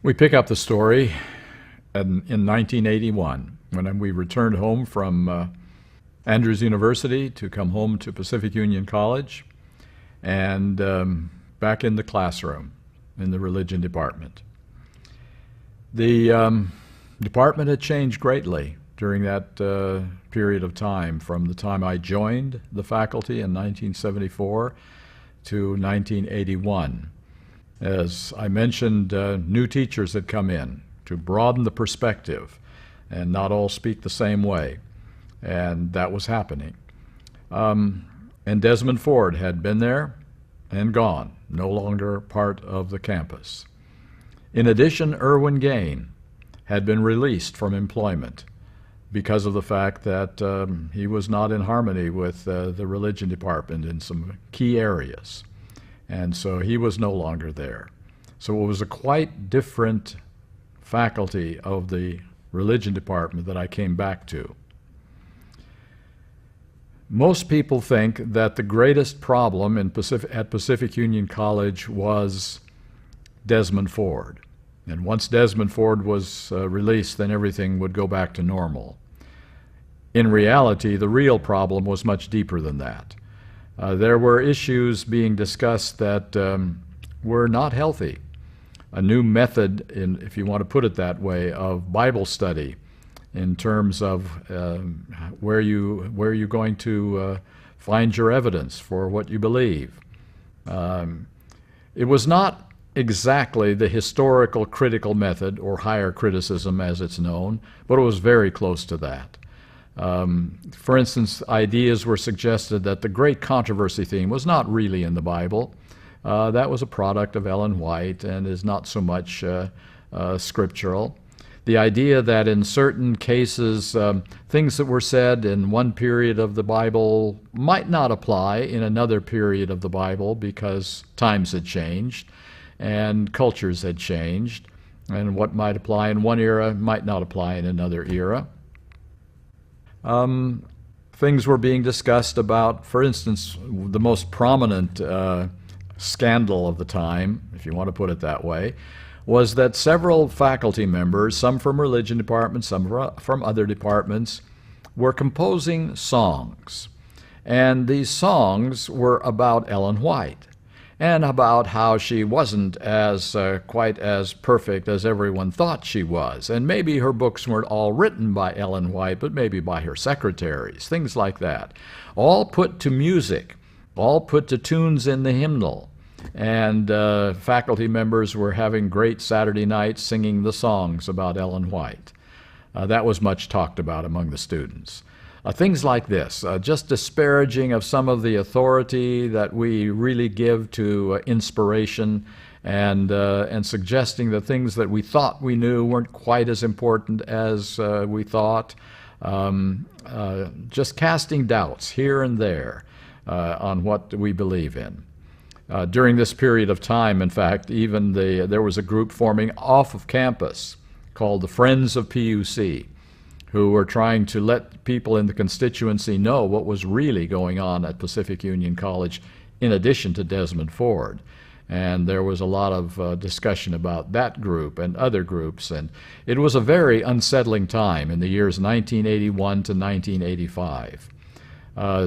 We pick up the story in 1981 when we returned home from Andrews University to come home to Pacific Union College and back in the classroom in the religion department. The department had changed greatly during that period of time, from the time I joined the faculty in 1974 to 1981. As I mentioned, new teachers had come in to broaden the perspective and not all speak the same way, and that was happening. And Desmond Ford had been there and gone, no longer part of the campus. In addition, Erwin Gain had been released from employment because of the fact that he was not in harmony with the religion department in some key areas. And so he was no longer there. So it was a quite different faculty of the religion department that I came back to. Most people think that the greatest problem at Pacific Union College was Desmond Ford. And once Desmond Ford was released, then everything would go back to normal. In reality, the real problem was much deeper than that. There were issues being discussed that were not healthy. A new method, if you want to put it that way, of Bible study in terms of where you're going to find your evidence for what you believe. It was not exactly the historical critical method, or higher criticism as it's known, but it was very close to that. For instance, ideas were suggested that the great controversy theme was not really in the Bible. That was a product of Ellen White and is not so much scriptural. The idea that in certain cases, things that were said in one period of the Bible might not apply in another period of the Bible because times had changed and cultures had changed, and what might apply in one era might not apply in another era. Things were being discussed about, for instance, the most prominent scandal of the time, if you want to put it that way, was that several faculty members, some from religion departments, some from other departments, were composing songs. And these songs were about Ellen White and about how she wasn't quite as perfect as everyone thought she was. And maybe her books weren't all written by Ellen White, but maybe by her secretaries, things like that. All put to music, all put to tunes in the hymnal. And faculty members were having great Saturday nights singing the songs about Ellen White. That was much talked about among the students. Things like this, just disparaging of some of the authority that we really give to inspiration, and suggesting that things that we thought we knew weren't quite as important as we thought. Just casting doubts here and there on what we believe in. During this period of time, in fact, even there was a group forming off of campus called the Friends of PUC, who were trying to let people in the constituency know what was really going on at Pacific Union College, in addition to Desmond Ford. And there was a lot of discussion about that group and other groups, and it was a very unsettling time in the years 1981 to 1985.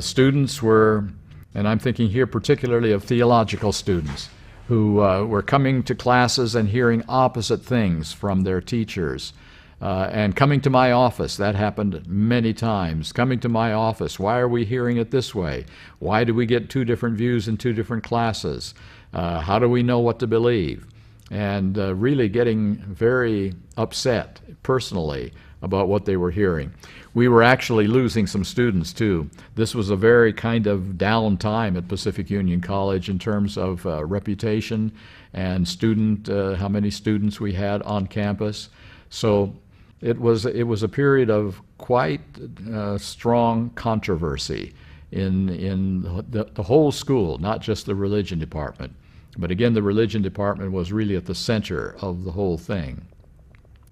Students were, and I'm thinking here particularly of theological students, who were coming to classes and hearing opposite things from their teachers. And coming to my office, that happened many times. Coming to my office, why are we hearing it this way? Why do we get two different views in two different classes? How do we know what to believe? And really getting very upset personally about what they were hearing. We were actually losing some students too. This was a very kind of down time at Pacific Union College in terms of reputation and how many students we had on campus. So it was a period of quite strong controversy in the whole school, not just the religion department. But again, the religion department was really at the center of the whole thing.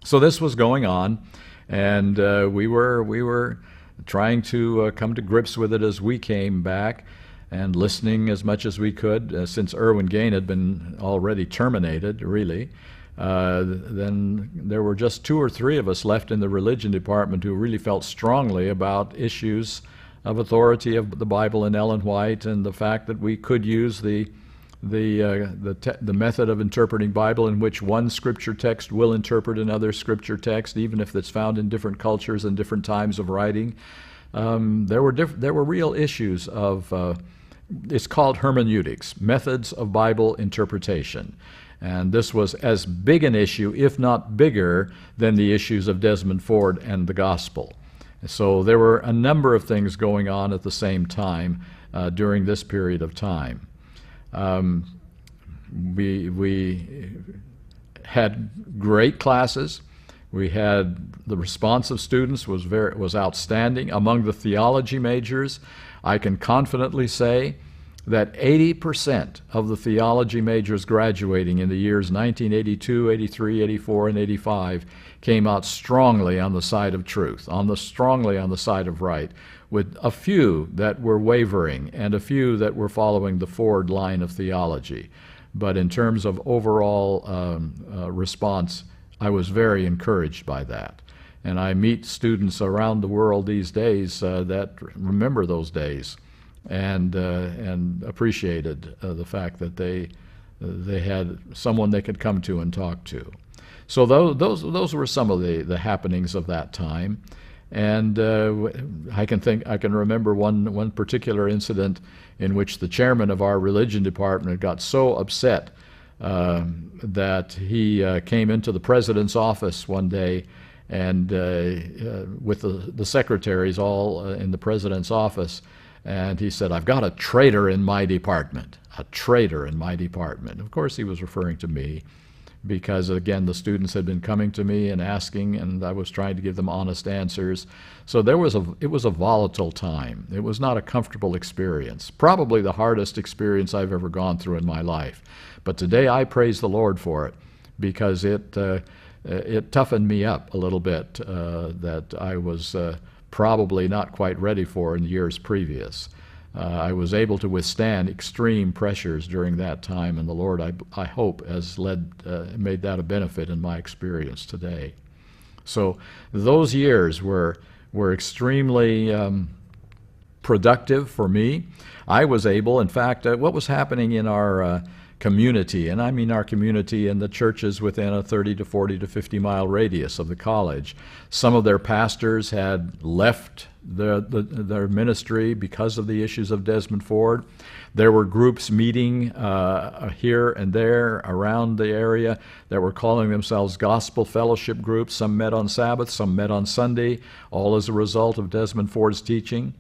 So this was going on, and we were trying to come to grips with it as we came back, and listening as much as we could, since Erwin Gain had been already terminated, really. then there were just 2 or 3 of us left in the religion department who really felt strongly about issues of authority of the Bible and Ellen White, and the fact that we could use the method of interpreting Bible in which one scripture text will interpret another scripture text, even if it's found in different cultures and different times of writing. There were real issues of, it's called hermeneutics, methods of Bible interpretation. And this was as big an issue, if not bigger, than the issues of Desmond Ford and the gospel. So there were a number of things going on at the same time during this period of time. We had great classes. We had the response of students was outstanding. Among the theology majors, I can confidently say that 80% of the theology majors graduating in the years 1982, 83, 84, and 85 came out strongly on the side of truth, strongly on the side of right, with a few that were wavering and a few that were following the Ford line of theology. But in terms of overall response, I was very encouraged by that. And I meet students around the world these days that remember those days and appreciated the fact that they had someone they could come to and talk to. So those were some of the happenings of that time. And I can remember one particular incident in which the chairman of our religion department got so upset that he came into the president's office one day, and with the secretaries all in the president's office, and he said, "I've got a traitor in my department, a traitor in my department." Of course, he was referring to me, because again, the students had been coming to me and asking, and I was trying to give them honest answers. So it was a volatile time. It was not a comfortable experience, probably the hardest experience I've ever gone through in my life. But today I praise the Lord for it, because it toughened me up a little bit that I was probably not quite ready for in the years previous. I was able to withstand extreme pressures during that time, and the Lord, I hope, has made that a benefit in my experience today. So those years were extremely productive for me. I was able, in fact, what was happening in our community, and I mean our community in the churches within a 30 to 40 to 50 mile radius of the college. Some of their pastors had left their ministry because of the issues of Desmond Ford. There were groups meeting here and there around the area that were calling themselves gospel fellowship groups. Some met on Sabbath, some met on Sunday, all as a result of Desmond Ford's teaching.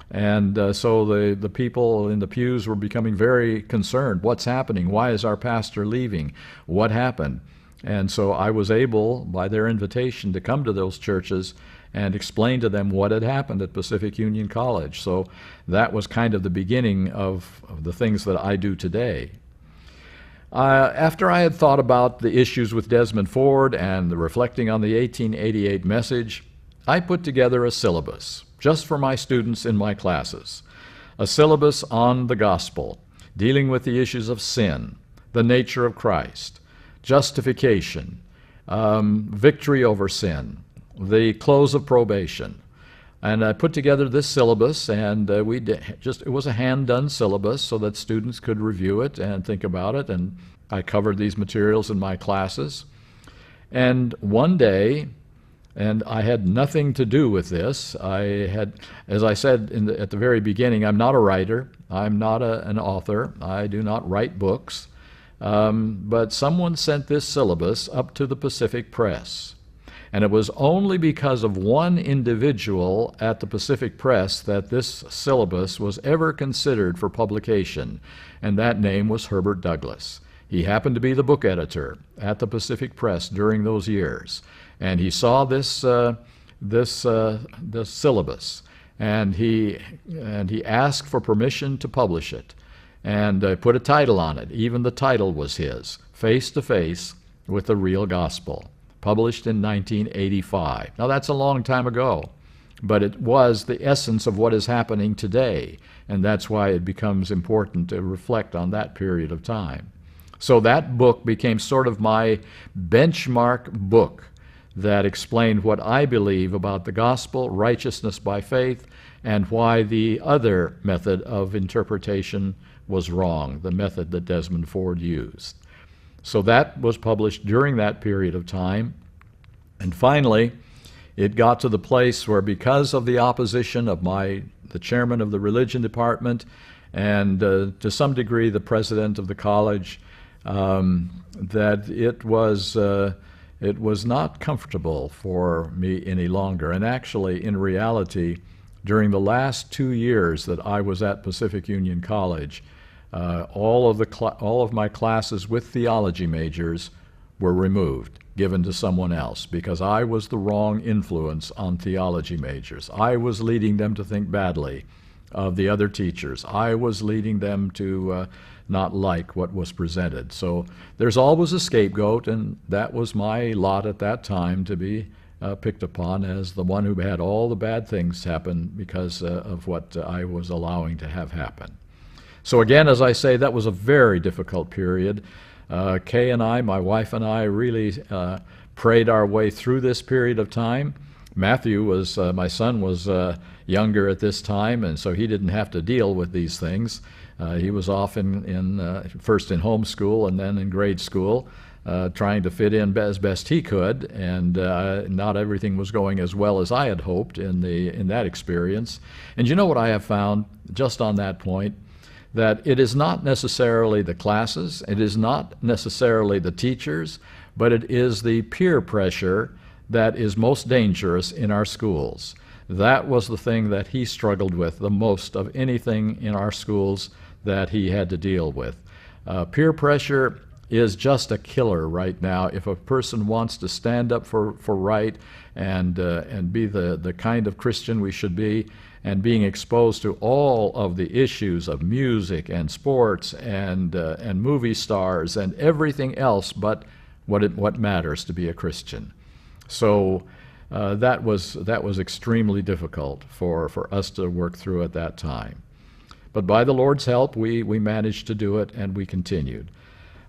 And so the people in the pews were becoming very concerned. What's happening? Why is our pastor leaving? What happened? And so I was able, by their invitation, to come to those churches and explain to them what had happened at Pacific Union College. So that was kind of the beginning of the things that I do today. After I had thought about the issues with Desmond Ford and reflecting on the 1888 message, I put together a syllabus just for my students in my classes, a syllabus on the gospel, dealing with the issues of sin, the nature of Christ, justification, victory over sin, the close of probation. And I put together this syllabus, and it was a hand-done syllabus so that students could review it and think about it, and I covered these materials in my classes. And one day, and I had nothing to do with this. I had, as I said at the very beginning, I'm not a writer. I'm not an author. I do not write books. But someone sent this syllabus up to the Pacific Press. And it was only because of one individual at the Pacific Press that this syllabus was ever considered for publication, and that name was Herbert Douglas. He happened to be the book editor at the Pacific Press during those years. And he saw this syllabus, and he asked for permission to publish it, and put a title on it. Even the title was his, "Face to Face with the Real Gospel," published in 1985. Now that's a long time ago, but it was the essence of what is happening today, and that's why it becomes important to reflect on that period of time. So that book became sort of my benchmark book that explained what I believe about the gospel, righteousness by faith, and why the other method of interpretation was wrong, the method that Desmond Ford used. So that was published during that period of time. And finally, it got to the place where, because of the opposition of the chairman of the religion department and to some degree the president of the college, that it was not comfortable for me any longer. And actually, in reality, during the last 2 years that I was at Pacific Union College, all of my classes with theology majors were removed, given to someone else, because I was the wrong influence on theology majors. I was leading them to think badly of the other teachers. I was leading them to not like what was presented. So there's always a scapegoat, and that was my lot at that time, to be picked upon as the one who had all the bad things happen because of what I was allowing to have happen. So again, as I say, that was a very difficult period. Kay and I, my wife and I, really prayed our way through this period of time. Matthew was, my son was younger at this time, and so he didn't have to deal with these things. He was off first in homeschool and then in grade school, trying to fit in as best he could, and not everything was going as well as I had hoped in that experience. And you know what I have found just on that point? That it is not necessarily the classes, it is not necessarily the teachers, but it is the peer pressure that is most dangerous in our schools. That was the thing that he struggled with the most of anything in our schools that he had to deal with. Peer pressure is just a killer right now. If a person wants to stand up for right and be the kind of Christian we should be, and being exposed to all of the issues of music and sports and movie stars and everything else but what matters to be a Christian. So that was extremely difficult for us to work through at that time. But by the Lord's help, we managed to do it, and we continued.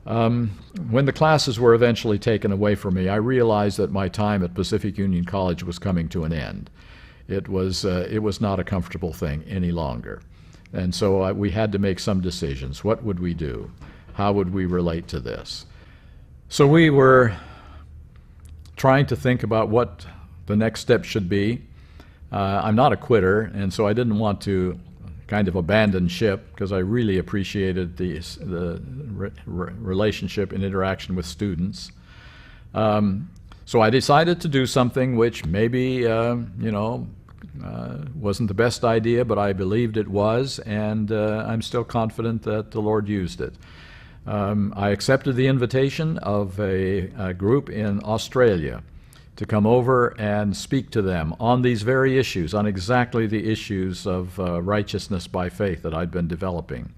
When the classes were eventually taken away from me, I realized that my time at Pacific Union College was coming to an end. It was not a comfortable thing any longer. And so we had to make some decisions. What would we do? How would we relate to this? So we were trying to think about what the next step should be. I'm not a quitter, and so I didn't want to kind of abandon ship, because I really appreciated the relationship and interaction with students. So I decided to do something which maybe, wasn't the best idea, but I believed it was, and I'm still confident that the Lord used it. I accepted the invitation of a group in Australia to come over and speak to them on these very issues, on exactly the issues of righteousness by faith that I'd been developing.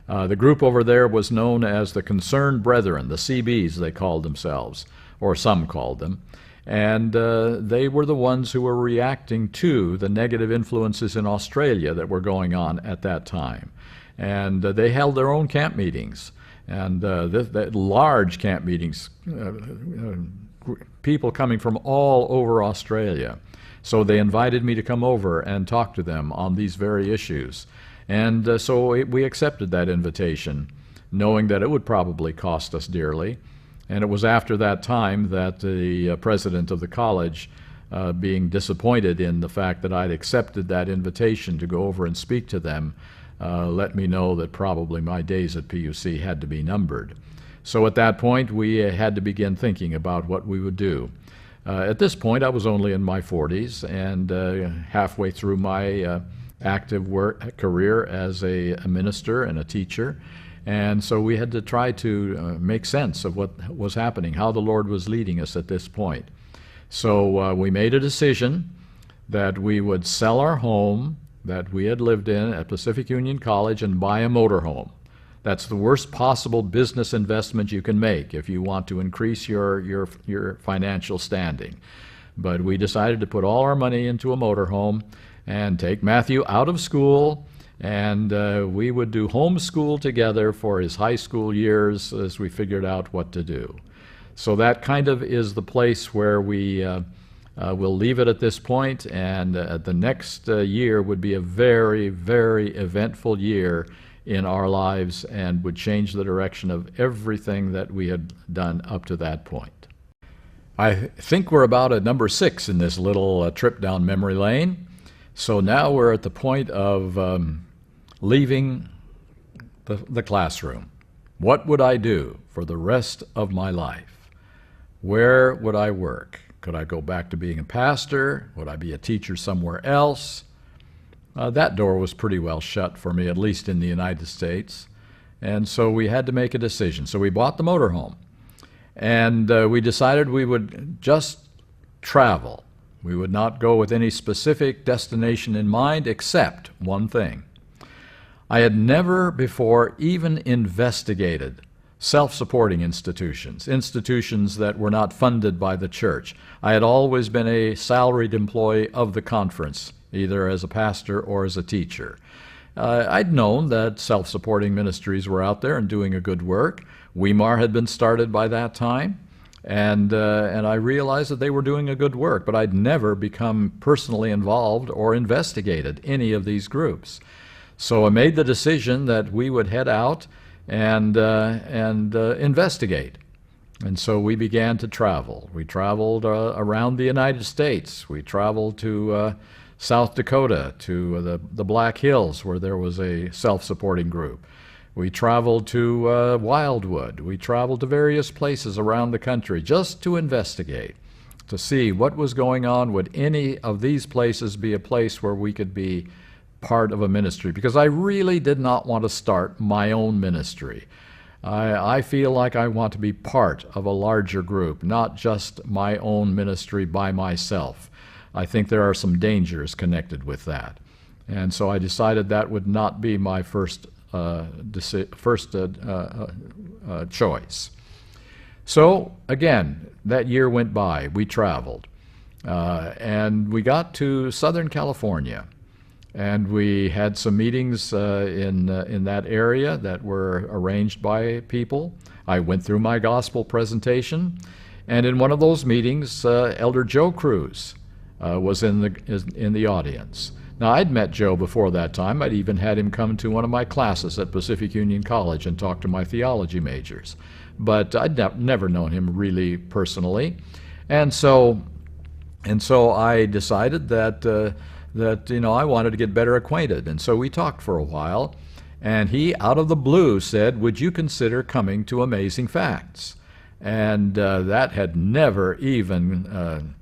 The group over there was known as the Concerned Brethren, the CBs they called themselves, or some called them. And they were the ones who were reacting to the negative influences in Australia that were going on at that time. And they held their own camp meetings, and large camp meetings, people coming from all over Australia. So they invited me to come over and talk to them on these very issues. And so we accepted that invitation, knowing that it would probably cost us dearly. And it was after that time that the president of the college, being disappointed in the fact that I'd accepted that invitation to go over and speak to them, let me know that probably my days at PUC had to be numbered. So at that point, we had to begin thinking about what we would do. At this point, I was only in my 40s and halfway through my active career as a minister and a teacher. And so we had to try to make sense of what was happening, how the Lord was leading us at this point. So we made a decision that we would sell our home that we had lived in at Pacific Union College and buy a motorhome. That's the worst possible business investment you can make if you want to increase your financial standing. But we decided to put all our money into a motorhome and take Matthew out of school And we would do homeschool together for his high school years as we figured out what to do. So that kind of is the place where we will leave it at this point, and the next year would be a very, very eventful year in our lives and would change the direction of everything that we had done up to that point. I think we're about at number 6 in this little trip down memory lane. So now we're at the point of leaving the classroom. What would I do for the rest of my life? Where would I work? Could I go back to being a pastor? Would I be a teacher somewhere else? That door was pretty well shut for me, at least in the United States. And so we had to make a decision. So we bought the motorhome. And we decided we would just travel. We would not go with any specific destination in mind, except one thing. I had never before even investigated self-supporting institutions that were not funded by the church. I had always been a salaried employee of the conference, either as a pastor or as a teacher. I'd known that self-supporting ministries were out there and doing a good work. Weimar had been started by that time, and I realized that they were doing a good work, but I'd never become personally involved or investigated any of these groups. So I made the decision that we would head out and investigate. And so we began to travel. We traveled around the United States. We traveled to South Dakota, to the Black Hills, where there was a self-supporting group. We traveled to Wildwood. We traveled to various places around the country just to investigate, to see what was going on. Would any of these places be a place where we could be part of a ministry? Because I really did not want to start my own ministry. I feel like I want to be part of a larger group, not just my own ministry by myself. I think there are some dangers connected with that. And so I decided that would not be my first choice. So again, that year went by. We traveled. And we got to Southern California. And we had some meetings in that area that were arranged by people. I went through my gospel presentation. And in one of those meetings, Elder Joe Cruz was in the audience. Now, I'd met Joe before that time. I'd even had him come to one of my classes at Pacific Union College and talk to my theology majors. But I'd never known him really personally. And so I decided that I wanted to get better acquainted. And so we talked for a while. And he, out of the blue, said, "Would you consider coming to Amazing Facts?" And that had never even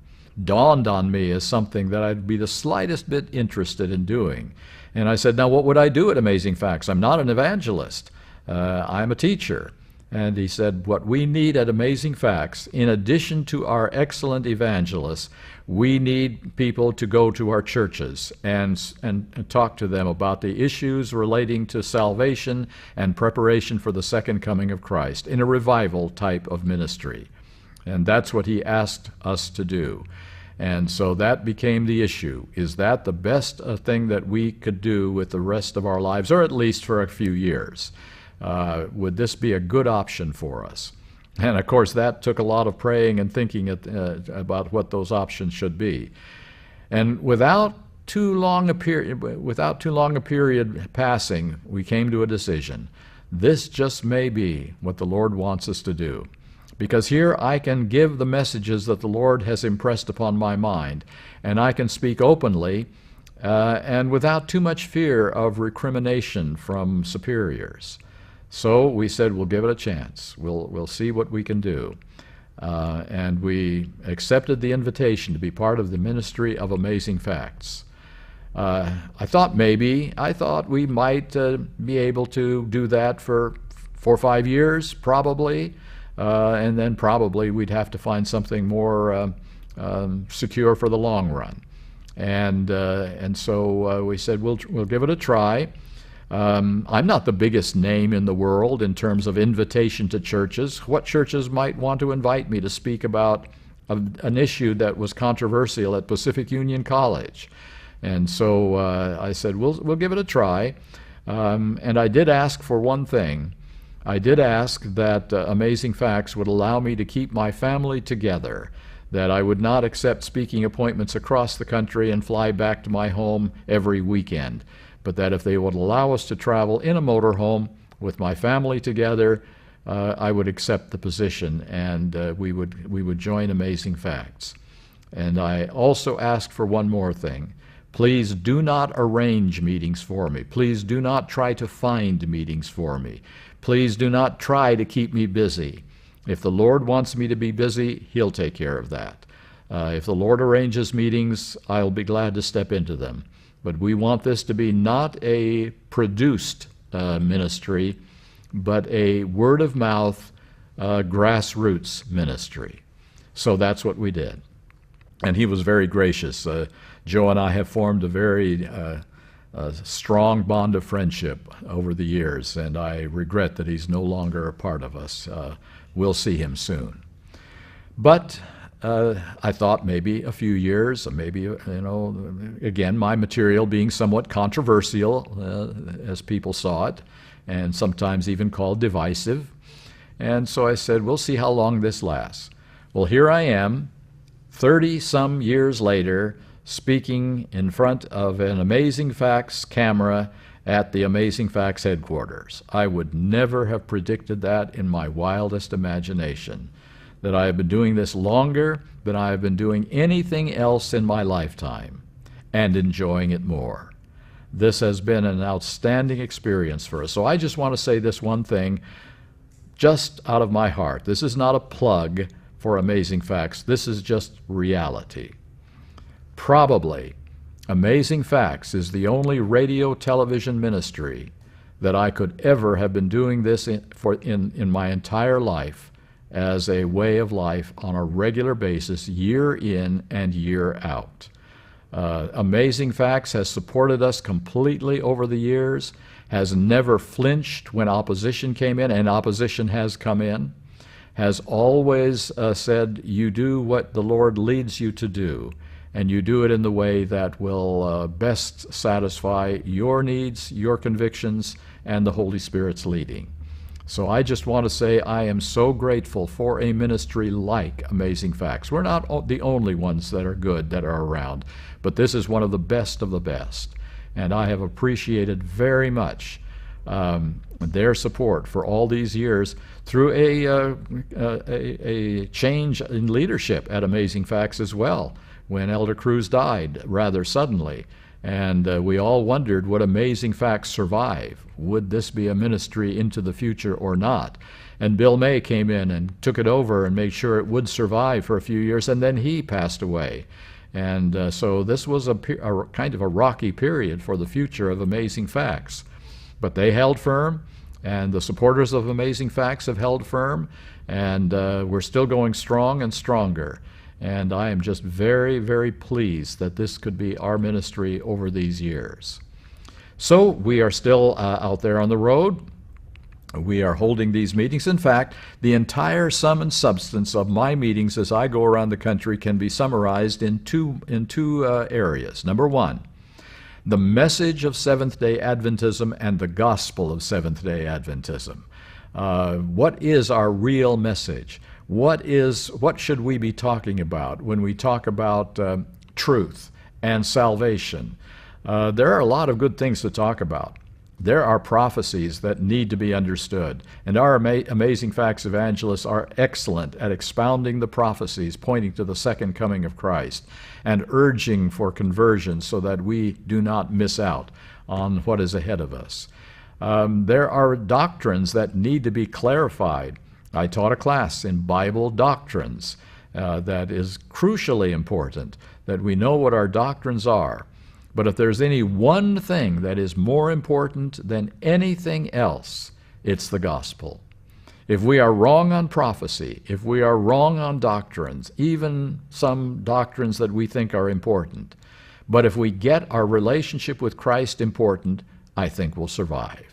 dawned on me as something that I'd be the slightest bit interested in doing. And I said, "Now, what would I do at Amazing Facts? I'm not an evangelist. I'm a teacher." And he said, "What we need at Amazing Facts, in addition to our excellent evangelists, we need people to go to our churches and talk to them about the issues relating to salvation and preparation for the second coming of Christ in a revival type of ministry." And that's what he asked us to do. And so that became the issue. Is that the best thing that we could do with the rest of our lives, or at least for a few years? Would this be a good option for us? And of course, that took a lot of praying and thinking about what those options should be. And without too long a period passing, we came to a decision. This just may be what the Lord wants us to do. Because here I can give the messages that the Lord has impressed upon my mind, and I can speak openly and without too much fear of recrimination from superiors. So we said, we'll give it a chance. We'll see what we can do. And we accepted the invitation to be part of the ministry of Amazing Facts. I thought we might be able to do that for 4 or 5 years, probably. And then probably we'd have to find something more secure for the long run. And so we said, we'll give it a try. I'm not the biggest name in the world in terms of invitation to churches. What churches might want to invite me to speak about an issue that was controversial at Pacific Union College? And so I said, we'll give it a try. And I did ask for one thing. I did ask that Amazing Facts would allow me to keep my family together, that I would not accept speaking appointments across the country and fly back to my home every weekend, but that if they would allow us to travel in a motorhome with my family together, I would accept the position, and we would join Amazing Facts. And I also asked for one more thing. Please do not arrange meetings for me. Please do not try to find meetings for me. Please do not try to keep me busy. If the Lord wants me to be busy, He'll take care of that. If the Lord arranges meetings, I'll be glad to step into them. But we want this to be not a produced ministry, but a word-of-mouth, grassroots ministry. So that's what we did. And he was very gracious. Joe and I have formed a very strong bond of friendship over the years, and I regret that he's no longer a part of us. We'll see him soon. But I thought maybe a few years, maybe, again, my material being somewhat controversial, as people saw it, and sometimes even called divisive. And so I said, we'll see how long this lasts. Well, here I am, 30-some years later, speaking in front of an Amazing Facts camera at the Amazing Facts headquarters. I would never have predicted that in my wildest imagination, that I have been doing this longer than I have been doing anything else in my lifetime, and enjoying it more. This has been an outstanding experience for us. So I just want to say this one thing just out of my heart. This is not a plug for Amazing Facts. This is just reality. Probably Amazing Facts is the only radio television ministry that I could ever have been doing this in my entire life as a way of life on a regular basis, year in and year out. Amazing Facts has supported us completely over the years, has never flinched when opposition came in, and opposition has come in, has always said, you do what the Lord leads you to do, and you do it in the way that will best satisfy your needs, your convictions, and the Holy Spirit's leading. So I just want to say I am so grateful for a ministry like Amazing Facts. We're not the only ones that are good that are around, but this is one of the best of the best. And I have appreciated very much their support for all these years through a change in leadership at Amazing Facts as well, when Elder Cruz died rather suddenly. And we all wondered, would Amazing Facts survive? Would this be a ministry into the future or not? And Bill May came in and took it over and made sure it would survive for a few years, and then he passed away. And so this was a kind of a rocky period for the future of Amazing Facts. But they held firm, and the supporters of Amazing Facts have held firm, and we're still going strong and stronger. And I am just very, very pleased that this could be our ministry over these years. So we are still out there on the road. We are holding these meetings. In fact, the entire sum and substance of my meetings as I go around the country can be summarized in two areas. Number one, the message of Seventh-day Adventism and the gospel of Seventh-day Adventism. What is our real message? What should we be talking about when we talk about truth and salvation? There are a lot of good things to talk about. There are prophecies that need to be understood, and our Amazing Facts evangelists are excellent at expounding the prophecies pointing to the second coming of Christ and urging for conversion so that we do not miss out on what is ahead of us. There are doctrines that need to be clarified. I taught a class in Bible doctrines that is crucially important, that we know what our doctrines are. But if there's any one thing that is more important than anything else, it's the gospel. If we are wrong on prophecy, if we are wrong on doctrines, even some doctrines that we think are important, but if we get our relationship with Christ important, I think we'll survive.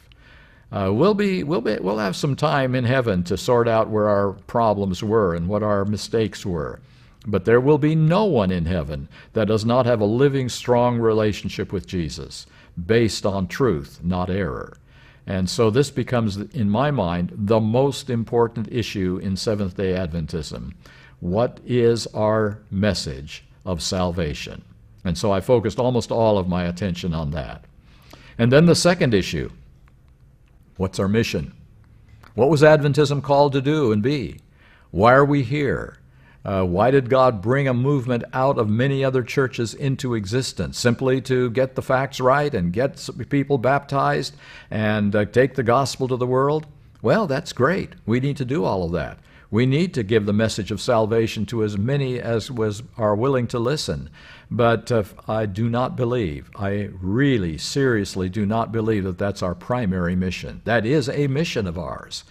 We'll have some time in heaven to sort out where our problems were and what our mistakes were. But there will be no one in heaven that does not have a living, strong relationship with Jesus, based on truth, not error. And so this becomes, in my mind, the most important issue in Seventh-day Adventism. What is our message of salvation? And so I focused almost all of my attention on that. And then the second issue, what's our mission? What was Adventism called to do and be? Why are we here? Why did God bring a movement out of many other churches into existence? Simply to get the facts right and get people baptized and take the gospel to the world? Well, that's great. We need to do all of that. We need to give the message of salvation to as many as are willing to listen. But I do not believe, I really seriously do not believe that that's our primary mission. That is a mission of ours.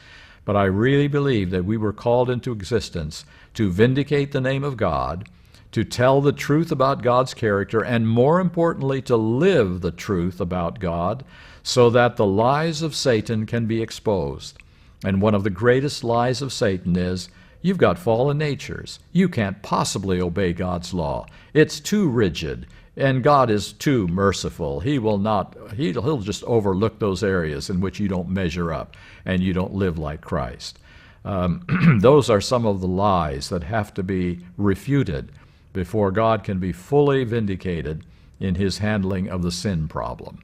But I really believe that we were called into existence to vindicate the name of God, to tell the truth about God's character, and more importantly, to live the truth about God so that the lies of Satan can be exposed. And one of the greatest lies of Satan is, you've got fallen natures. You can't possibly obey God's law. It's too rigid, and God is too merciful. He'll just overlook those areas in which you don't measure up and you don't live like Christ. Those are some of the lies that have to be refuted before God can be fully vindicated in his handling of the sin problem.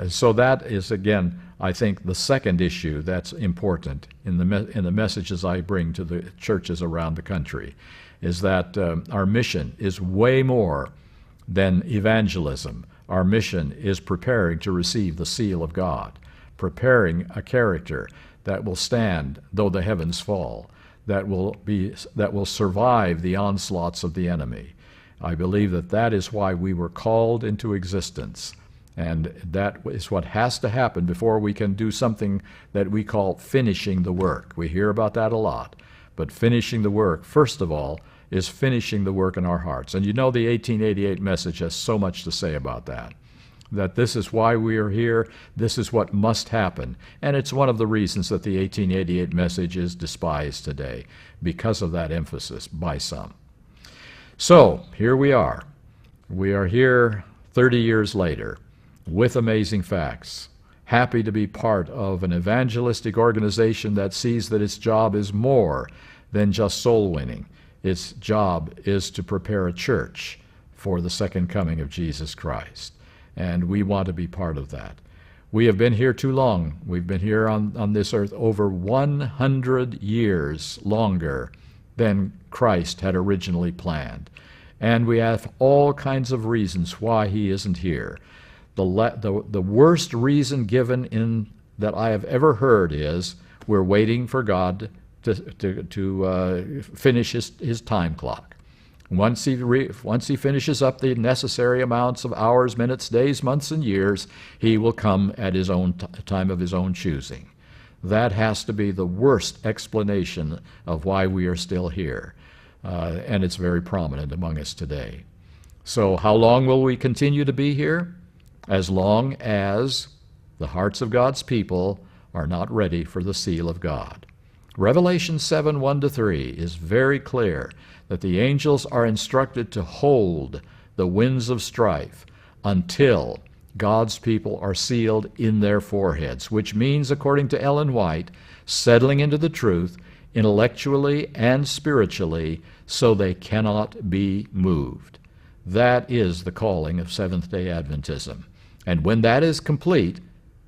So that is, again, I think, the second issue that's important in the messages I bring to the churches around the country, is that our mission is way more than evangelism. Our mission is preparing to receive the seal of God, preparing a character that will stand though the heavens fall, that will survive the onslaughts of the enemy. I believe that is why we were called into existence. And that is what has to happen before we can do something that we call finishing the work. We hear about that a lot. But finishing the work, first of all, is finishing the work in our hearts. And you know the 1888 message has so much to say about that. That this is why we are here, this is what must happen. And it's one of the reasons that the 1888 message is despised today, because of that emphasis by some. So, here we are. We are here 30 years later, with amazing facts, happy to be part of an evangelistic organization that sees that its job is more than just soul winning. Its job is to prepare a church for the second coming of Jesus Christ. And we want to be part of that. We have been here too long. We've been here on this earth over 100 years longer than Christ had originally planned. And we have all kinds of reasons why he isn't here. The worst reason given that I have ever heard is we're waiting for God to finish his time clock. Once he finishes up the necessary amounts of hours, minutes, days, months, and years, he will come at his own time of his own choosing. That has to be the worst explanation of why we are still here, and it's very prominent among us today. So how long will we continue to be here? As long as the hearts of God's people are not ready for the seal of God. Revelation 7:1-3 is very clear that the angels are instructed to hold the winds of strife until God's people are sealed in their foreheads, which means, according to Ellen White, settling into the truth intellectually and spiritually so they cannot be moved. That is the calling of Seventh-day Adventism. And when that is complete,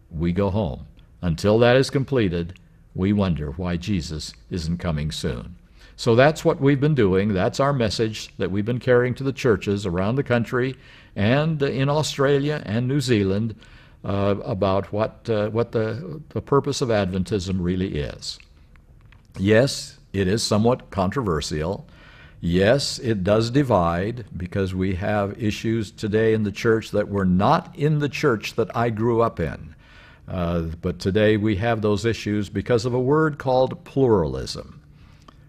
we go home. Until that is completed, we wonder why Jesus isn't coming soon. So that's what we've been doing. That's our message that we've been carrying to the churches around the country and in Australia and New Zealand about what the purpose of Adventism really is. Yes, it is somewhat controversial. Yes, it does divide, because we have issues today in the church that were not in the church that I grew up in. But today we have those issues because of a word called pluralism,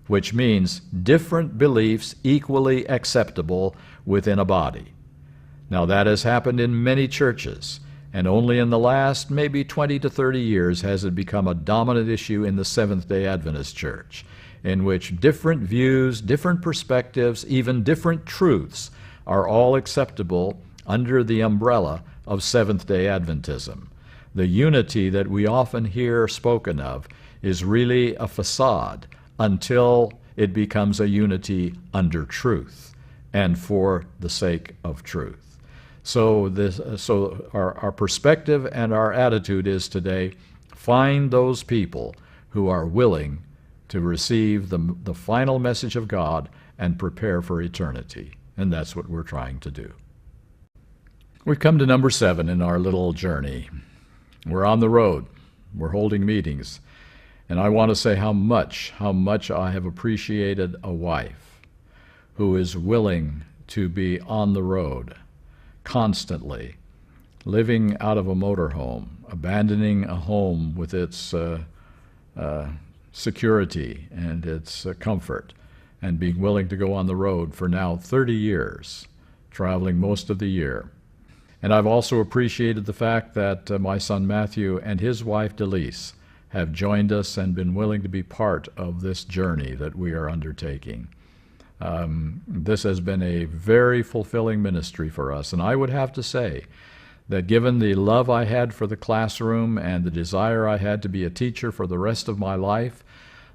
which means different beliefs equally acceptable within a body. Now that has happened in many churches, And only in the last maybe 20 to 30 years has it become a dominant issue in the Seventh-day Adventist Church, in which different views, different perspectives, even different truths are all acceptable under the umbrella of Seventh-day Adventism. The unity that we often hear spoken of is really a facade until it becomes a unity under truth and for the sake of truth. So our perspective and our attitude is today, find those people who are willing to receive the final message of God and prepare for eternity. And that's what we're trying to do. We've come to number 7 in our little journey. We're on the road. We're holding meetings. And I want to say how much I have appreciated a wife who is willing to be on the road constantly, living out of a motorhome, abandoning a home with its security and its comfort, and being willing to go on the road for now 30 years, traveling most of the year. And I've also appreciated the fact that my son Matthew and his wife Delise have joined us and been willing to be part of this journey that we are undertaking. This has been a very fulfilling ministry for us, and I would have to say that given the love I had for the classroom and the desire I had to be a teacher for the rest of my life,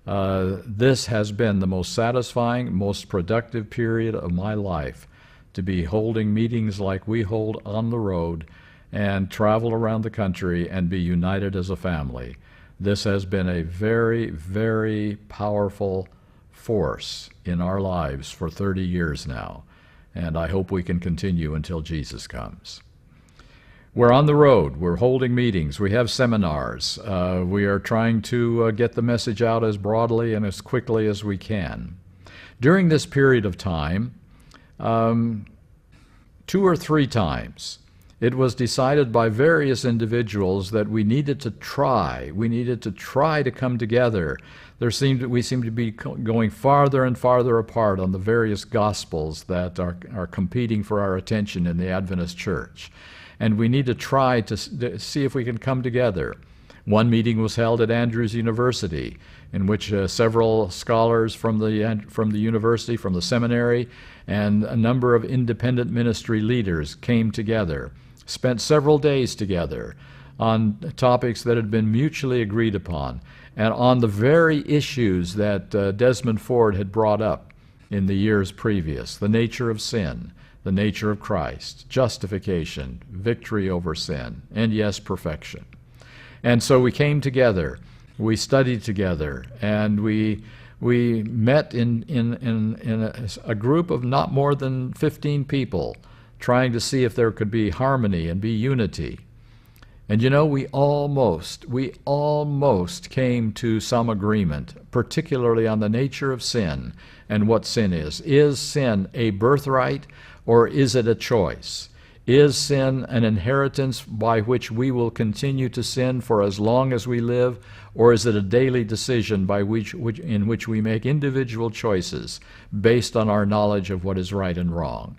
this has been the most satisfying, most productive period of my life, to be holding meetings like we hold on the road and travel around the country and be united as a family. This has been a very, very powerful force in our lives for 30 years now, and I hope we can continue until Jesus comes. We're on the road. We're holding meetings. We have seminars. We are trying to get the message out as broadly and as quickly as we can. During this period of time, 2 or 3 times, it was decided by various individuals that we needed to try. We needed to try to come together. We seem to be going farther and farther apart on the various gospels that are competing for our attention in the Adventist Church. And we need to try to see if we can come together. One meeting was held at Andrews University, in which several scholars from the university, from the seminary, and a number of independent ministry leaders came together, spent several days together on topics that had been mutually agreed upon, and on the very issues that Desmond Ford had brought up in the years previous: the nature of sin, the nature of Christ, justification, victory over sin, and yes, perfection. And so we came together, we studied together, and we met in a group of not more than 15 people, trying to see if there could be harmony and be unity. And you know, we almost came to some agreement, particularly on the nature of sin and what sin is. Is sin a birthright, or is it a choice? Is sin an inheritance by which we will continue to sin for as long as we live, or is it a daily decision in which we make individual choices based on our knowledge of what is right and wrong?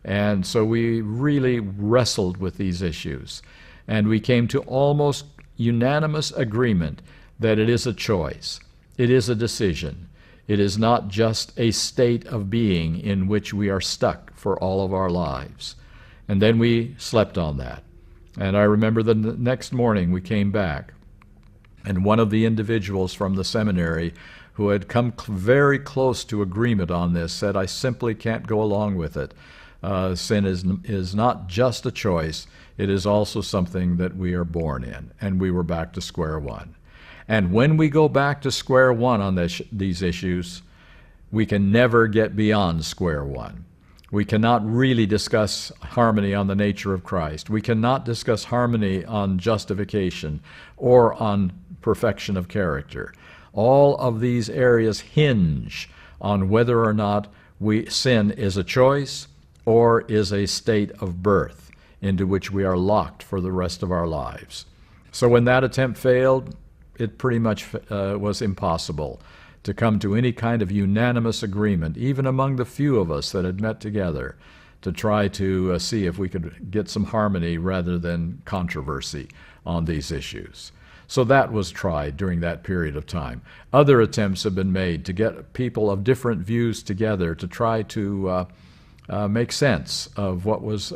And so we really wrestled with these issues, and we came to almost unanimous agreement that it is a choice. It is a decision. It is not just a state of being in which we are stuck for all of our lives. And then we slept on that. And I remember the next morning we came back, and one of the individuals from the seminary who had come very close to agreement on this said, "I simply can't go along with it. Sin is not just a choice, it is also something that we are born in." And we were back to square one. And when we go back to square one on these issues, we can never get beyond square one. We cannot really discuss harmony on the nature of Christ. We cannot discuss harmony on justification or on perfection of character. All of these areas hinge on whether or not sin is a choice or is a state of birth into which we are locked for the rest of our lives. So when that attempt failed, it pretty much was impossible to come to any kind of unanimous agreement, even among the few of us that had met together, to try to see if we could get some harmony rather than controversy on these issues. So that was tried during that period of time. Other attempts have been made to get people of different views together to try to make sense of what was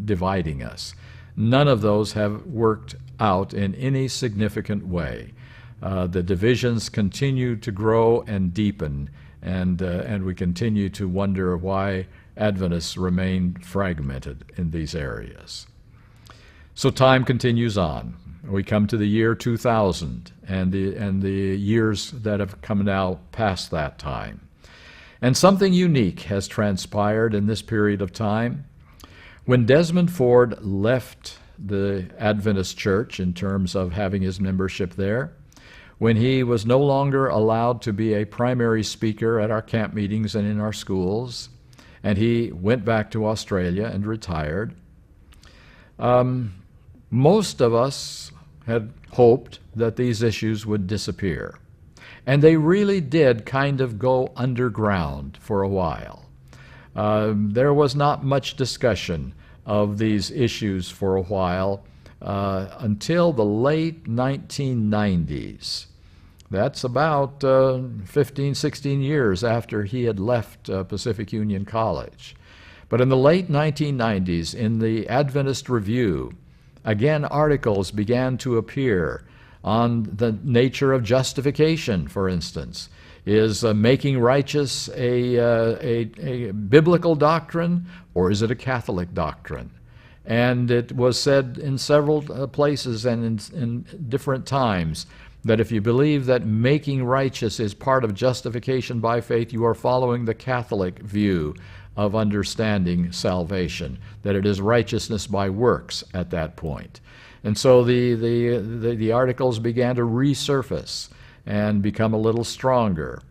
dividing us. None of those have worked out in any significant way. The divisions continue to grow and deepen, and we continue to wonder why Adventists remain fragmented in these areas. So time continues on. We come to the year 2000 and the years that have come now past that time. And something unique has transpired in this period of time. When Desmond Ford left the Adventist Church in terms of having his membership there, when he was no longer allowed to be a primary speaker at our camp meetings and in our schools, and he went back to Australia and retired, most of us had hoped that these issues would disappear. And they really did kind of go underground for a while. There was not much discussion of these issues for a while until the late 1990s. That's about 15, 16 years after he had left Pacific Union College. But in the late 1990s, in the Adventist Review, again, articles began to appear on the nature of justification, for instance. Is making righteous a biblical doctrine, or is it a Catholic doctrine? And it was said in several places and in different times that if you believe that making righteous is part of justification by faith, you are following the Catholic view of understanding salvation, that it is righteousness by works at that point. And so the articles began to resurface and become a little stronger.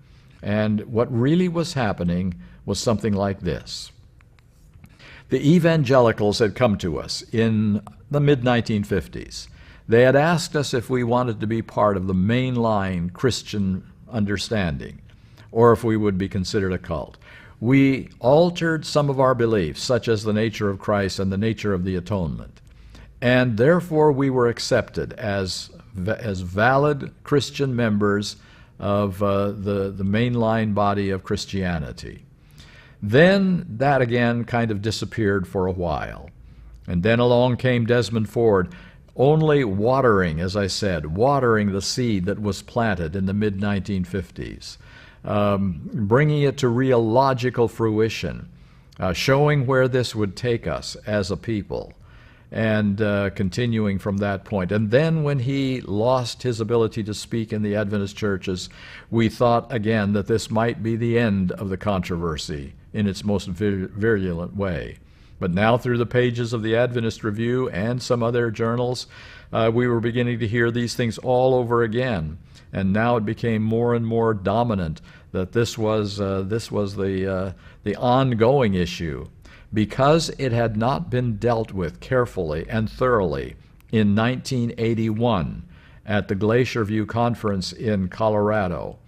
And what really was happening was something like this. The evangelicals had come to us in the mid-1950s. They had asked us if we wanted to be part of the mainline Christian understanding, or if we would be considered a cult. We altered some of our beliefs, such as the nature of Christ and the nature of the atonement. And therefore we were accepted as valid Christian members of the mainline body of Christianity. Then that again kind of disappeared for a while. And then along came Desmond Ford, only watering, as I said, watering the seed that was planted in the mid-1950s, bringing it to real logical fruition, showing where this would take us as a people, and continuing from that point. And then when he lost his ability to speak in the Adventist churches, we thought again that this might be the end of the controversy in its most virulent way. But now through the pages of the Adventist Review and some other journals, we were beginning to hear these things all over again. And now it became more and more dominant that this was the ongoing issue, because it had not been dealt with carefully and thoroughly in 1981 at the Glacier View Conference in Colorado.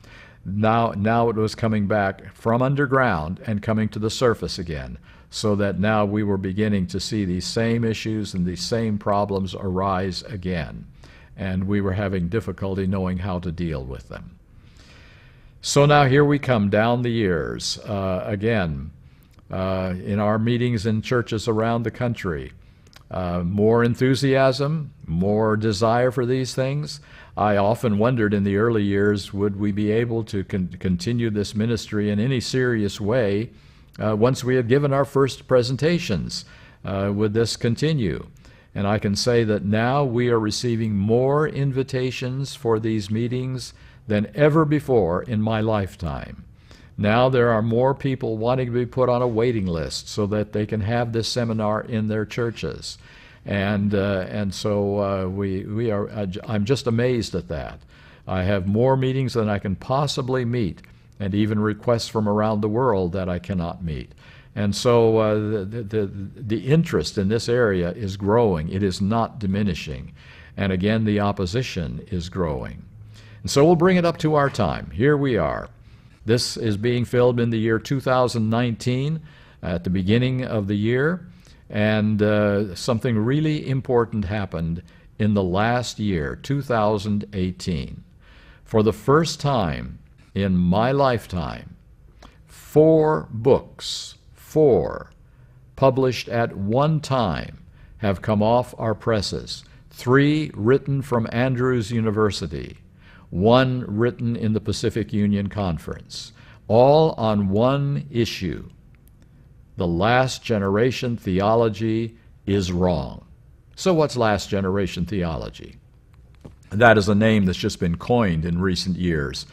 Now it was coming back from underground and coming to the surface again, so that now we were beginning to see these same issues and these same problems arise again, and we were having difficulty knowing how to deal with them. So now here we come down the years again. In our meetings in churches around the country, more enthusiasm, more desire for these things. I often wondered in the early years, would we be able to continue this ministry in any serious way once we had given our first presentations? Would this continue? And I can say that now we are receiving more invitations for these meetings than ever before in my lifetime. Now there are more people wanting to be put on a waiting list so that they can have this seminar in their churches. And so we are. I'm just amazed at that. I have more meetings than I can possibly meet, and even requests from around the world that I cannot meet. And so the interest in this area is growing. It is not diminishing. And again, the opposition is growing. And so we'll bring it up to our time. Here we are. This is being filmed in the year 2019. at the beginning of the year, and something really important happened in the last year, 2018. For the first time in my lifetime, 4 books, 4, published at one time, have come off our presses. 3 written from Andrews University, 1 written in the Pacific Union Conference, all on one issue. The last generation theology is wrong. So what's last generation theology? That is a name that's just been coined in recent years.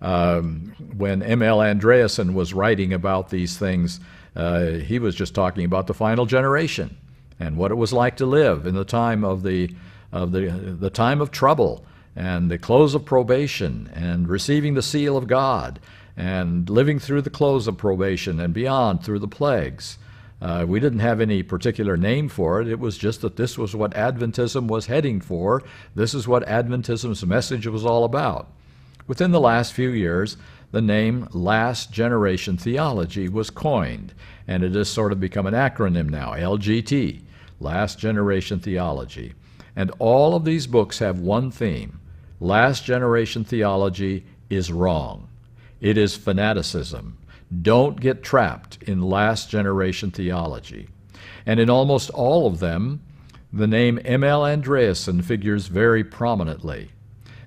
When M.L. Andreasen was writing about these things, he was just talking about the final generation and what it was like to live in the time of the time of trouble and the close of probation and receiving the seal of God and living through the close of probation and beyond through the plagues. We didn't have any particular name for it. It was just that this was what Adventism was heading for. This is what Adventism's message was all about. Within the last few years, the name Last Generation Theology was coined, and it has sort of become an acronym now, LGT, Last Generation Theology. And all of these books have one theme: Last Generation Theology is wrong. It is fanaticism. Don't get trapped in last generation theology. And in almost all of them, the name M.L. Andreasen figures very prominently.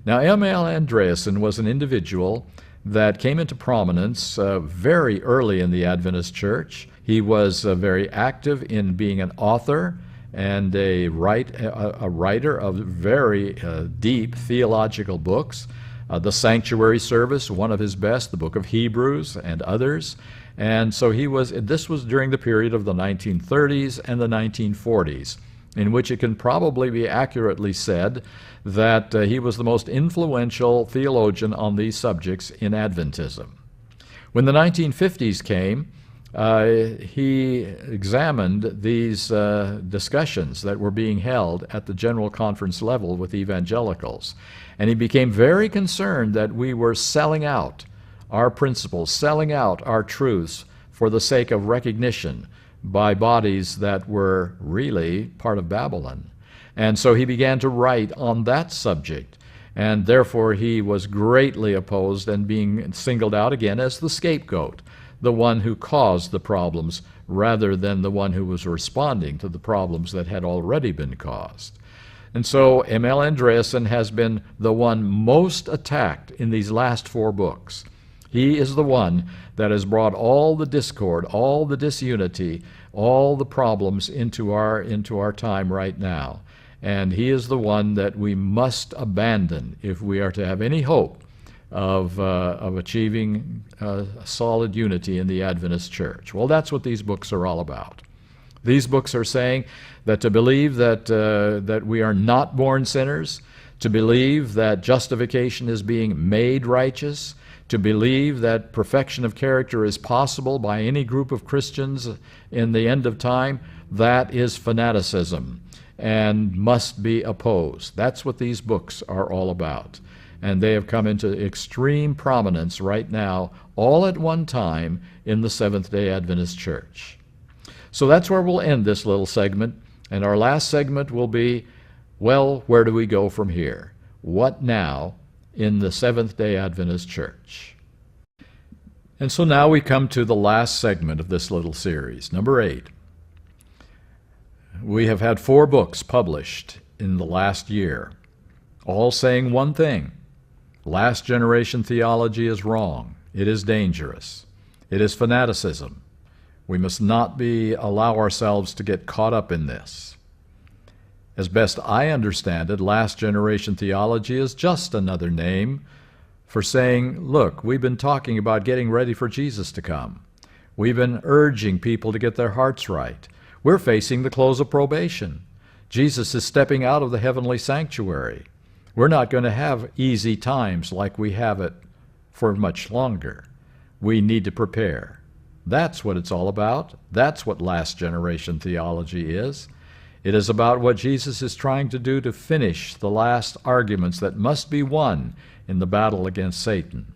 Now, M.L. Andreasen was an individual that came into prominence very early in the Adventist Church. He was very active in being an author and a writer of very deep theological books. The Sanctuary Service, one of his best, the book of Hebrews and others. And so this was during the period of the 1930s and the 1940s, in which it can probably be accurately said that he was the most influential theologian on these subjects in Adventism. When the 1950s came, he examined these discussions that were being held at the general conference level with evangelicals. And he became very concerned that we were selling out our principles, selling out our truths for the sake of recognition by bodies that were really part of Babylon. And so he began to write on that subject. And therefore he was greatly opposed and being singled out again as the scapegoat, the one who caused the problems rather than the one who was responding to the problems that had already been caused. And so M.L. Andreasen has been the one most attacked in these last 4 books. He is the one that has brought all the discord, all the disunity, all the problems into our time right now. And he is the one that we must abandon if we are to have any hope of achieving solid unity in the Adventist Church. Well, that's what these books are all about. These books are saying that to believe that we are not born sinners, to believe that justification is being made righteous, to believe that perfection of character is possible by any group of Christians in the end of time, that is fanaticism and must be opposed. That's what these books are all about. And they have come into extreme prominence right now, all at one time, in the Seventh-day Adventist Church. So that's where we'll end this little segment, and our last segment will be, well, where do we go from here? What now in the Seventh-day Adventist Church? And so now we come to the last segment of this little series, number 8. We have had 4 books published in the last year, all saying one thing: last generation theology is wrong. It is dangerous. It is fanaticism. We must not allow ourselves to get caught up in this. As best I understand it, last generation theology is just another name for saying, look, we've been talking about getting ready for Jesus to come. We've been urging people to get their hearts right. We're facing the close of probation. Jesus is stepping out of the heavenly sanctuary. We're not going to have easy times like we have it for much longer. We need to prepare. That's what it's all about. That's what last generation theology is. It is about what Jesus is trying to do to finish the last arguments that must be won in the battle against Satan.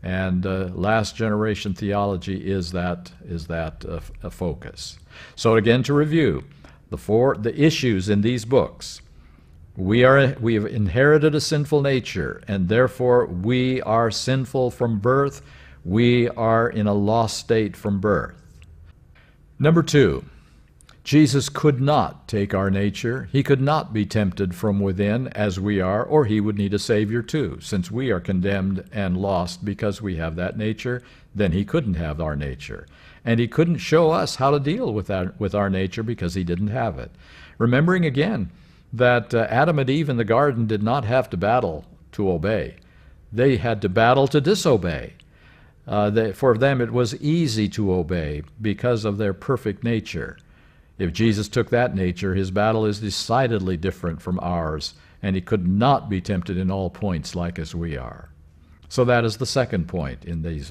And last generation theology is that a focus. So again, to review, the issues in these books: we have inherited a sinful nature, and therefore we are sinful from birth. We are in a lost state from birth. Number 2, Jesus could not take our nature. He could not be tempted from within as we are, or he would need a Savior too. Since we are condemned and lost because we have that nature, then he couldn't have our nature. And he couldn't show us how to deal with our nature because he didn't have it. Remembering again that Adam and Eve in the garden did not have to battle to obey. They had to battle to disobey. For them it was easy to obey because of their perfect nature. If Jesus took that nature, his battle is decidedly different from ours, and he could not be tempted in all points like as we are. So that is the second point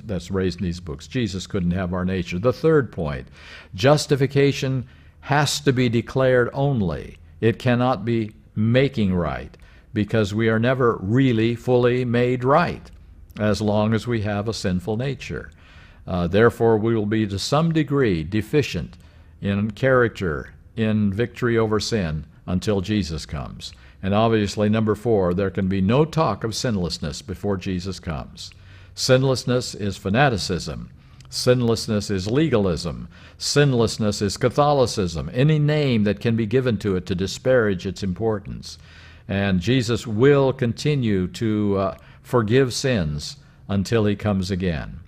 that's raised in these books. Jesus couldn't have our nature. The third point: justification has to be declared only. It cannot be making right, because we are never really fully made right as long as we have a sinful nature. Therefore, we will be to some degree deficient in character, in victory over sin, until Jesus comes. And obviously, number 4, there can be no talk of sinlessness before Jesus comes. Sinlessness is fanaticism. Sinlessness is legalism. Sinlessness is Catholicism, any name that can be given to it to disparage its importance. And Jesus will continue to forgive sins until he comes again.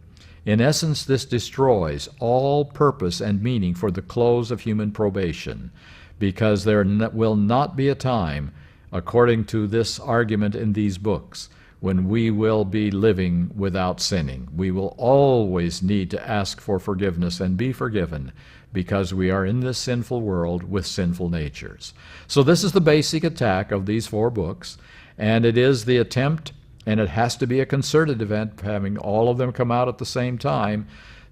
In essence, this destroys all purpose and meaning for the close of human probation, because there will not be a time, according to this argument in these books, when we will be living without sinning. We will always need to ask for forgiveness and be forgiven, because we are in this sinful world with sinful natures. So this is the basic attack of these 4 books, and it is the attempt, and it has to be a concerted event, having all of them come out at the same time,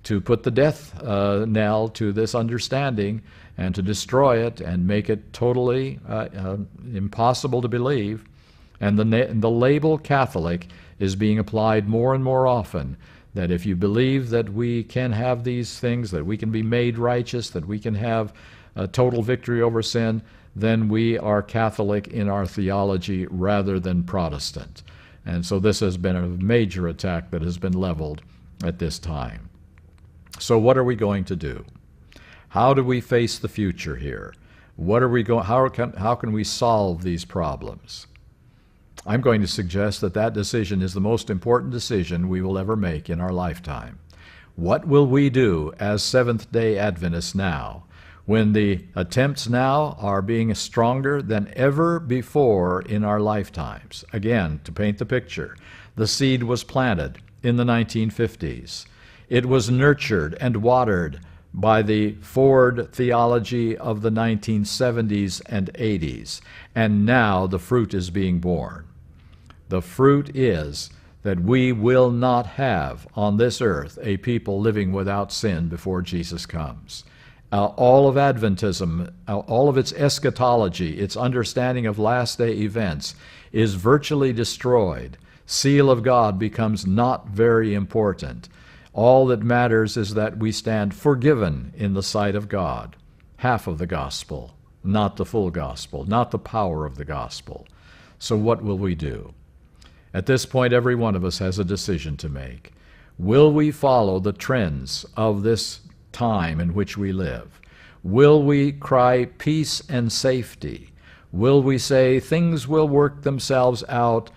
to put the death knell to this understanding and to destroy it and make it totally impossible to believe. And the label Catholic is being applied more and more often, that if you believe that we can have these things, that we can be made righteous, that we can have a total victory over sin, then we are Catholic in our theology rather than Protestant. And so this has been a major attack that has been leveled at this time. So what are we going to do? How do we face the future here? How can we solve these problems? I'm going to suggest that decision is the most important decision we will ever make in our lifetime. What will we do as Seventh-day Adventists now, when the attempts now are being stronger than ever before in our lifetimes? Again, to paint the picture, the seed was planted in the 1950s. It was nurtured and watered by the Ford theology of the 1970s and 80s, and now the fruit is being born. The fruit is that we will not have on this earth a people living without sin before Jesus comes. All of Adventism, all of its eschatology, its understanding of last-day events is virtually destroyed. Seal of God becomes not very important. All that matters is that we stand forgiven in the sight of God. Half of the gospel, not the full gospel, not the power of the gospel. So what will we do? At this point, every one of us has a decision to make. Will we follow the trends of this time in which we live? Will we cry peace and safety? Will we say things will work themselves out,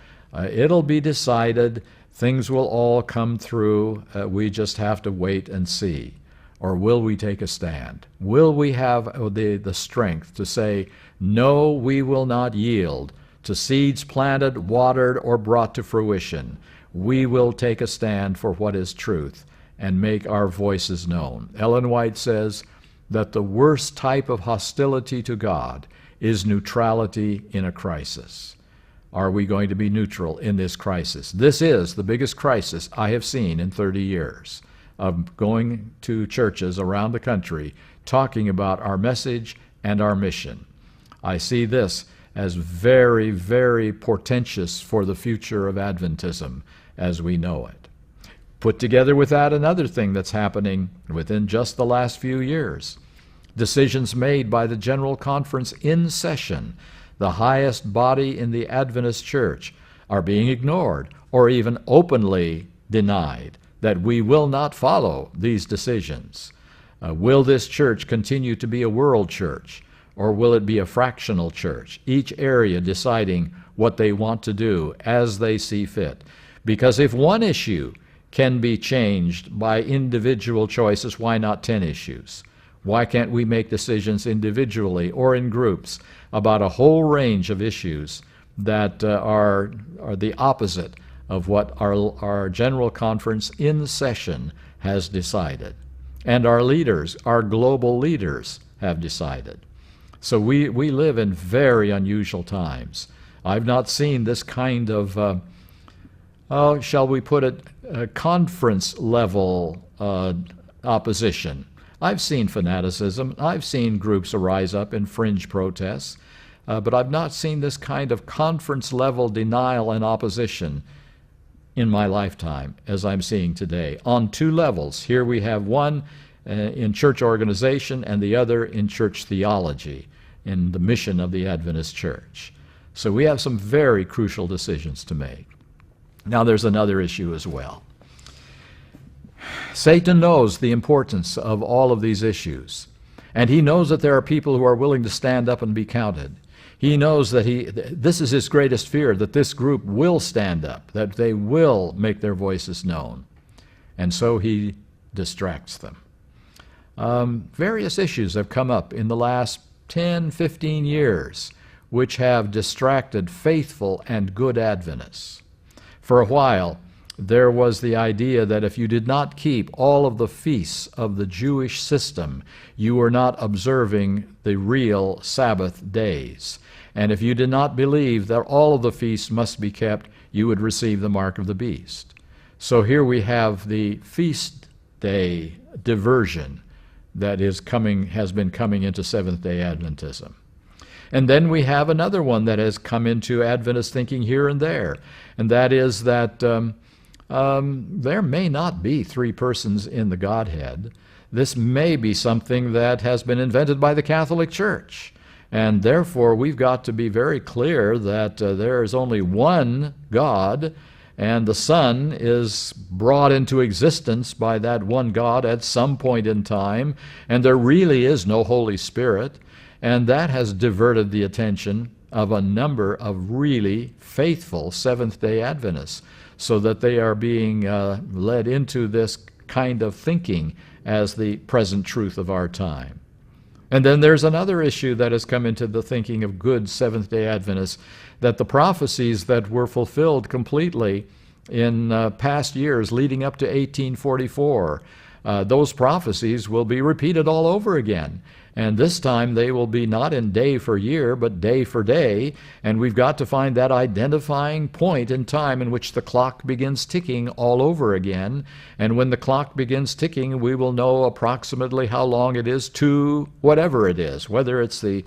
it'll be decided, things will all come through, we just have to wait and see? Or will we take a stand? Will we have the strength to say, no, we will not yield to seeds planted, watered, or brought to fruition? We will take a stand for what is truth and make our voices known. Ellen White says that the worst type of hostility to God is neutrality in a crisis. Are we going to be neutral in this crisis? This is the biggest crisis I have seen in 30 years of going to churches around the country talking about our message and our mission. I see this as very, very portentous for the future of Adventism as we know it. Put together with that another thing that's happening within just the last few years. Decisions made by the General Conference in session, the highest body in the Adventist Church, are being ignored or even openly denied, that we will not follow these decisions. Will this church continue to be a world church, or will it be a fractional church, each area deciding what they want to do as they see fit? Because if one issue can be changed by individual choices, why not 10 issues? Why can't we make decisions individually or in groups about a whole range of issues that are the opposite of what our General Conference in session has decided, and our leaders, our global leaders, have decided? So we live in very unusual times. I've not seen this kind of, shall we put it, conference level opposition. I've seen fanaticism. I've seen groups arise up in fringe protests, but I've not seen this kind of conference level denial and opposition in my lifetime as I'm seeing today on two levels. Here we have one in church organization and the other in church theology, in the mission of the Adventist Church. So we have some very crucial decisions to make. Now there's another issue as well. Satan knows the importance of all of these issues, and he knows that there are people who are willing to stand up and be counted. He knows that this is his greatest fear, that this group will stand up, that they will make their voices known. And so he distracts them. Various issues have come up in the last 10, 15 years which have distracted faithful and good Adventists. For a while, there was the idea that if you did not keep all of the feasts of the Jewish system, you were not observing the real Sabbath days. And if you did not believe that all of the feasts must be kept, you would receive the mark of the beast. So here we have the feast day diversion that has been coming into Seventh-day Adventism. And then we have another one that has come into Adventist thinking here and there, and that is that there may not be three persons in the Godhead. This may be something that has been invented by the Catholic Church. And therefore, we've got to be very clear that there is only one God, and the Son is brought into existence by that one God at some point in time, and there really is no Holy Spirit, and that has diverted the attention of a number of really faithful Seventh-day Adventists, so that they are being led into this kind of thinking as the present truth of our time. And then there's another issue that has come into the thinking of good Seventh-day Adventists, that the prophecies that were fulfilled completely in past years leading up to 1844, those prophecies will be repeated all over again. And this time they will be not in day for year, but day for day. And we've got to find that identifying point in time in which the clock begins ticking all over again. And when the clock begins ticking, we will know approximately how long it is to whatever it is, whether it's the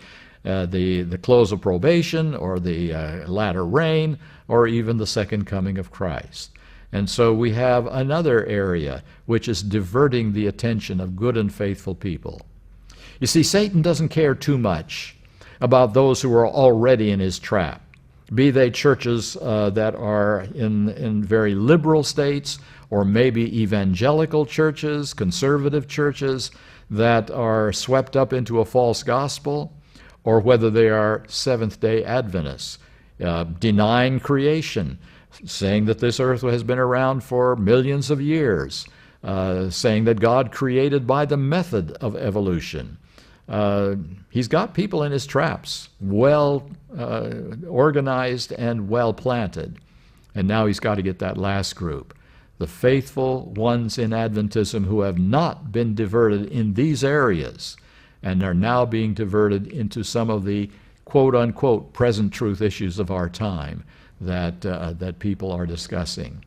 close of probation or the latter rain or even the second coming of Christ. And so we have another area which is diverting the attention of good and faithful people. You see, Satan doesn't care too much about those who are already in his trap, be they churches that are in very liberal states, or maybe evangelical churches, conservative churches that are swept up into a false gospel, or whether they are Seventh-day Adventists, denying creation, saying that this earth has been around for millions of years, saying that God created by the method of evolution. He's got people in his traps, well organized and well planted. And now he's got to get that last group, the faithful ones in Adventism who have not been diverted in these areas and are now being diverted into some of the quote-unquote present truth issues of our time that people are discussing.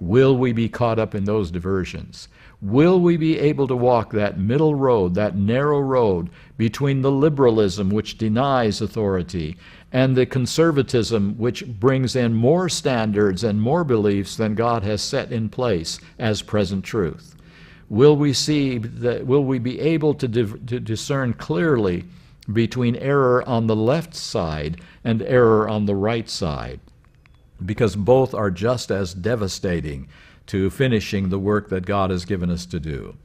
Will we be caught up in those diversions? Will we be able to walk that middle road, that narrow road between the liberalism which denies authority and the conservatism which brings in more standards and more beliefs than God has set in place as present truth? Will we be able to discern clearly between error on the left side and error on the right side? Because both are just as devastating to finishing the work that God has given us to do.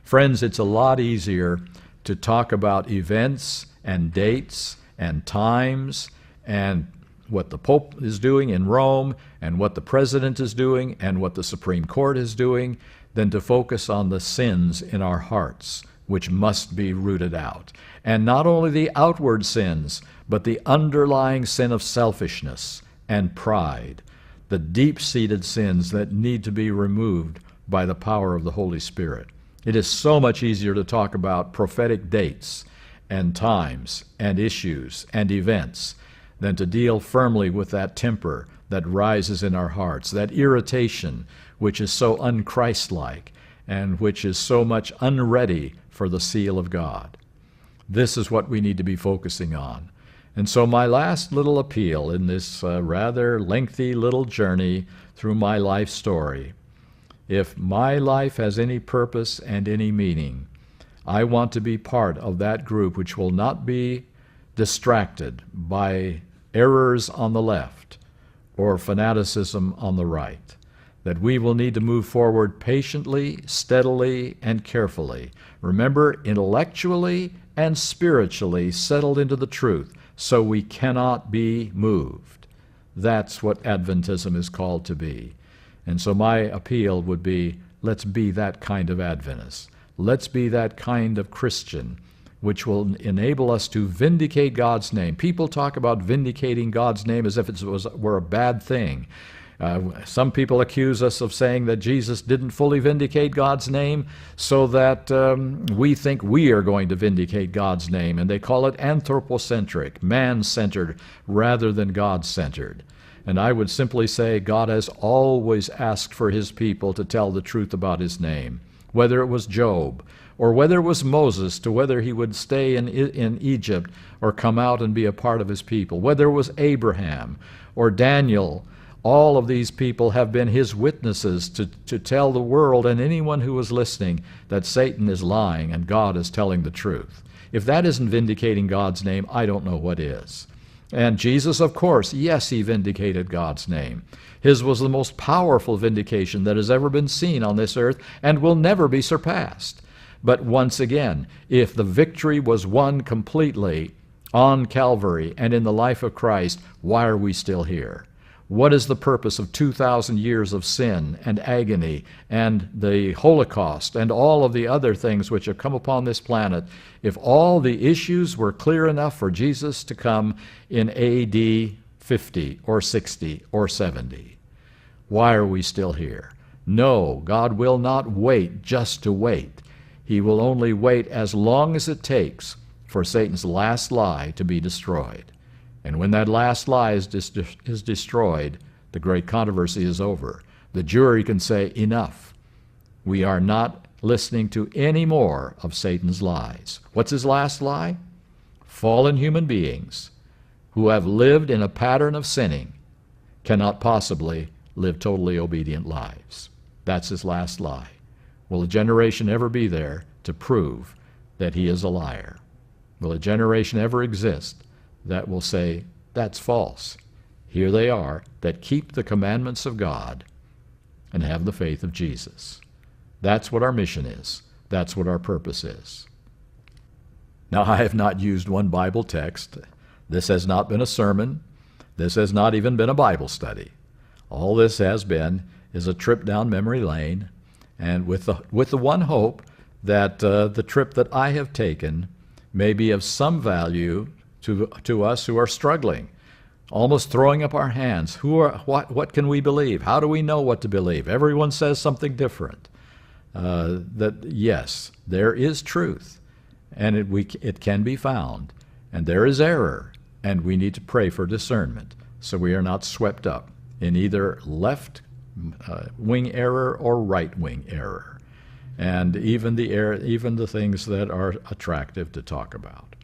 Friends, it's a lot easier to talk about events and dates and times and what the Pope is doing in Rome and what the President is doing and what the Supreme Court is doing than to focus on the sins in our hearts, which must be rooted out. And not only the outward sins, but the underlying sin of selfishness and pride, the deep-seated sins that need to be removed by the power of the Holy Spirit. It is so much easier to talk about prophetic dates and times and issues and events than to deal firmly with that temper that rises in our hearts, that irritation which is so un-Christ-like and which is so much unready for the seal of God. This is what we need to be focusing on. And so my last little appeal in this rather lengthy little journey through my life story, if my life has any purpose and any meaning, I want to be part of that group which will not be distracted by errors on the left or fanaticism on the right, that we will need to move forward patiently, steadily, and carefully. Remember, intellectually and spiritually settled into the truth, so we cannot be moved. That's what Adventism is called to be. And so my appeal would be, let's be that kind of Adventist. Let's be that kind of Christian, which will enable us to vindicate God's name. People talk about vindicating God's name as if it were a bad thing. Some people accuse us of saying that Jesus didn't fully vindicate God's name, so that we think we are going to vindicate God's name, and they call it anthropocentric, man-centered, rather than God-centered. And I would simply say God has always asked for his people to tell the truth about his name, whether it was Job, or whether it was Moses, to whether he would stay in Egypt or come out and be a part of his people, whether it was Abraham or Daniel. All of these people have been his witnesses to tell the world and anyone who is listening that Satan is lying and God is telling the truth. If that isn't vindicating God's name, I don't know what is. And Jesus, of course, yes, he vindicated God's name. His was the most powerful vindication that has ever been seen on this earth and will never be surpassed. But once again, if the victory was won completely on Calvary and in the life of Christ, why are we still here? What is the purpose of 2,000 years of sin and agony and the Holocaust and all of the other things which have come upon this planet if all the issues were clear enough for Jesus to come in AD 50 or 60 or 70? Why are we still here? No, God will not wait just to wait. He will only wait as long as it takes for Satan's last lie to be destroyed. And when that last lie is destroyed, the great controversy is over. The jury can say, enough. We are not listening to any more of Satan's lies. What's his last lie? Fallen human beings who have lived in a pattern of sinning cannot possibly live totally obedient lives. That's his last lie. Will a generation ever be there to prove that he is a liar? Will a generation ever exist that will say, that's false? Here they are that keep the commandments of God and have the faith of Jesus. That's what our mission is. That's what our purpose is. Now, I have not used one Bible text. This has not been a sermon. This has not even been a Bible study. All this has been is a trip down memory lane, and with the one hope that the trip that I have taken may be of some value to us who are struggling, almost throwing up our hands. What can we believe? How do we know what to believe? Everyone says something different. That yes, there is truth, and it can be found, and there is error, and we need to pray for discernment so we are not swept up in either left left-wing error or right-wing error, and even the things that are attractive to talk about.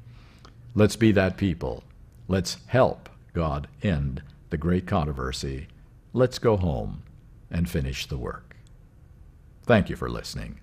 Let's be that people. Let's help God end the great controversy. Let's go home and finish the work. Thank you for listening.